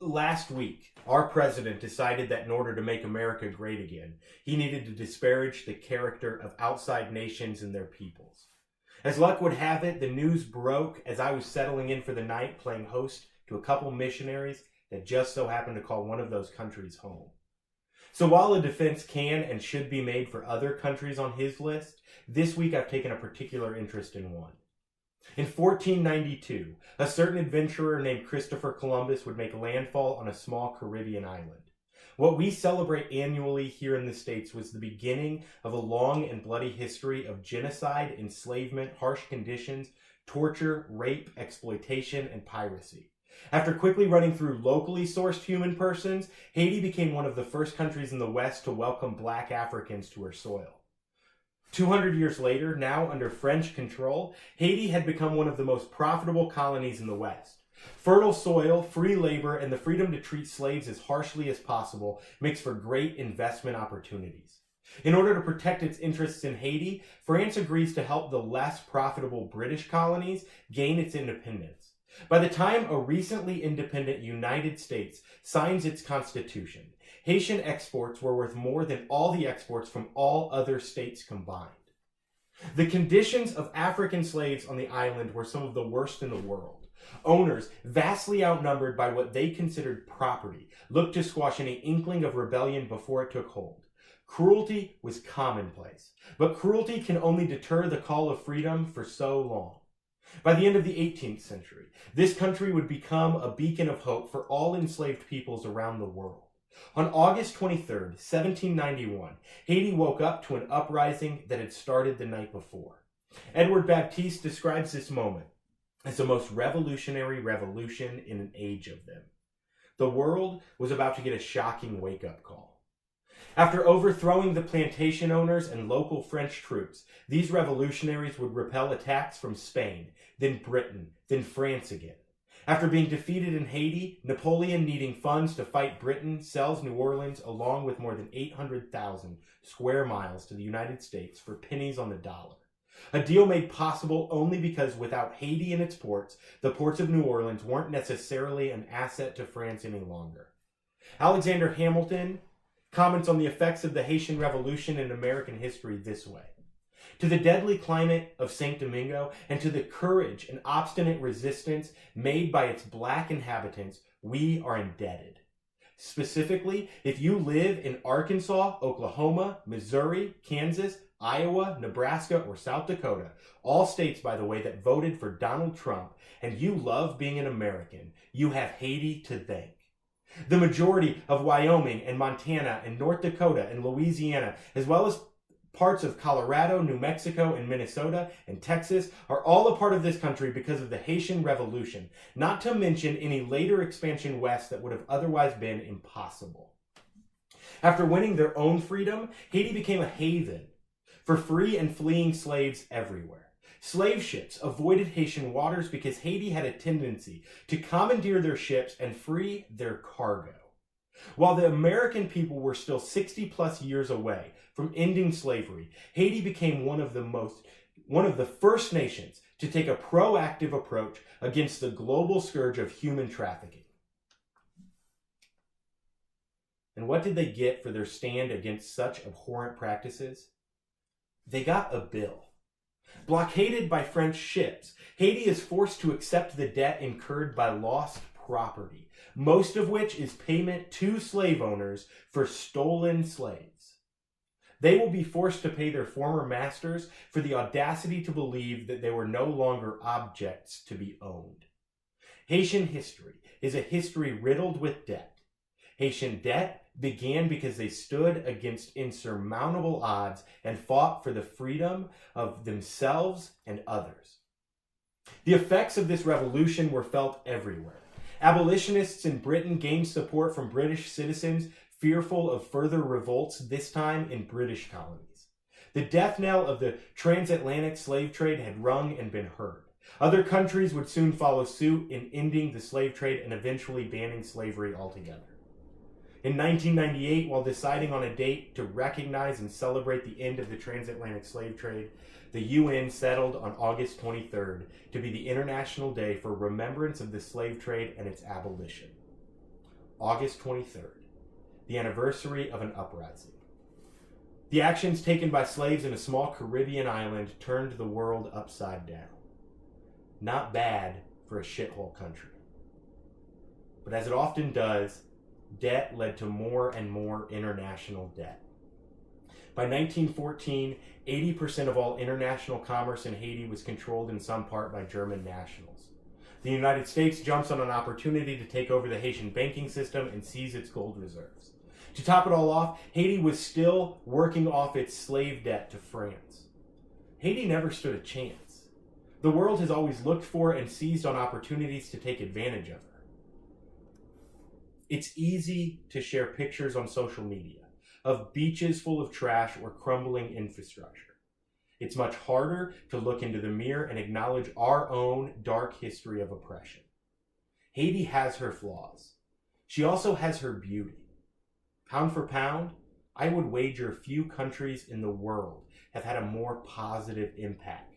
Last week, our president decided that in order to make America great again, he needed to disparage the character of outside nations and their peoples. As luck would have it, the news broke as I was settling in for the night, playing host to a couple missionaries that just so happened to call one of those countries home. So while a defense can and should be made for other countries on his list, this week I've taken a particular interest in one. In 1492, a certain adventurer named Christopher Columbus would make landfall on a small Caribbean island. What we celebrate annually here in the States was the beginning of a long and bloody history of genocide, enslavement, harsh conditions, torture, rape, exploitation, and piracy. After quickly running through locally sourced human persons, Haiti became one of the first countries in the West to welcome black Africans to her soil. 200 years later, now under French control, Haiti had become one of the most profitable colonies in the West. Fertile soil, free labor, and the freedom to treat slaves as harshly as possible makes for great investment opportunities. In order to protect its interests in Haiti, France agrees to help the less profitable British colonies gain its independence. By the time a recently independent United States signs its constitution, Haitian exports were worth more than all the exports from all other states combined. The conditions of African slaves on the island were some of the worst in the world. Owners, vastly outnumbered by what they considered property, looked to squash any inkling of rebellion before it took hold. Cruelty was commonplace, but cruelty can only deter the call of freedom for so long. By the end of the 18th century, this country would become a beacon of hope for all enslaved peoples around the world. On August 23rd, 1791, Haiti woke up to an uprising that had started the night before. Edward Baptiste describes this moment as the most revolutionary revolution in an age of them. The world was about to get a shocking wake-up call. After overthrowing the plantation owners and local French troops, these revolutionaries would repel attacks from Spain, then Britain, then France again. After being defeated in Haiti, Napoleon, needing funds to fight Britain, sells New Orleans along with more than 800,000 square miles to the United States for pennies on the dollar. A deal made possible only because without Haiti and its ports, the ports of New Orleans weren't necessarily an asset to France any longer. Alexander Hamilton comments on the effects of the Haitian Revolution in American history this way. To the deadly climate of St. Domingo and to the courage and obstinate resistance made by its black inhabitants, we are indebted. Specifically, if you live in Arkansas, Oklahoma, Missouri, Kansas, Iowa, Nebraska, or South Dakota, all states, by the way, that voted for Donald Trump, and you love being an American, you have Haiti to thank. The majority of Wyoming and Montana and North Dakota and Louisiana, as well as parts of Colorado, New Mexico, and Minnesota, and Texas, are all a part of this country because of the Haitian Revolution, not to mention any later expansion west that would have otherwise been impossible. After winning their own freedom, Haiti became a haven for free and fleeing slaves everywhere. Slave ships avoided Haitian waters because Haiti had a tendency to commandeer their ships and free their cargo. While the American people were still 60 plus years away from ending slavery, Haiti became one of the first nations to take a proactive approach against the global scourge of human trafficking. And what did they get for their stand against such abhorrent practices? They got a bill. Blockaded by French ships, Haiti is forced to accept the debt incurred by lost property, most of which is payment to slave owners for stolen slaves. They will be forced to pay their former masters for the audacity to believe that they were no longer objects to be owned. Haitian history is a history riddled with debt. Haitian debt began because they stood against insurmountable odds and fought for the freedom of themselves and others. The effects of this revolution were felt everywhere. Abolitionists in Britain gained support from British citizens fearful of further revolts, this time in British colonies. The death knell of the transatlantic slave trade had rung and been heard. Other countries would soon follow suit in ending the slave trade and eventually banning slavery altogether. In 1998, while deciding on a date to recognize and celebrate the end of the transatlantic slave trade, the UN settled on August 23rd to be the International Day for Remembrance of the Slave Trade and its abolition. August 23rd, the anniversary of an uprising. The actions taken by slaves in a small Caribbean island turned the world upside down. Not bad for a shithole country. But as it often does, debt led to more and more international debt. By 1914, 80% of all international commerce in Haiti was controlled in some part by German nationals. The United States jumps on an opportunity to take over the Haitian banking system and seize its gold reserves. To top it all off, Haiti was still working off its slave debt to France. Haiti never stood a chance. The world has always looked for and seized on opportunities to take advantage of her. It's easy to share pictures on social media of beaches full of trash or crumbling infrastructure. It's much harder to look into the mirror and acknowledge our own dark history of oppression. Haiti has her flaws. She also has her beauty. Pound for pound, I would wager few countries in the world have had a more positive impact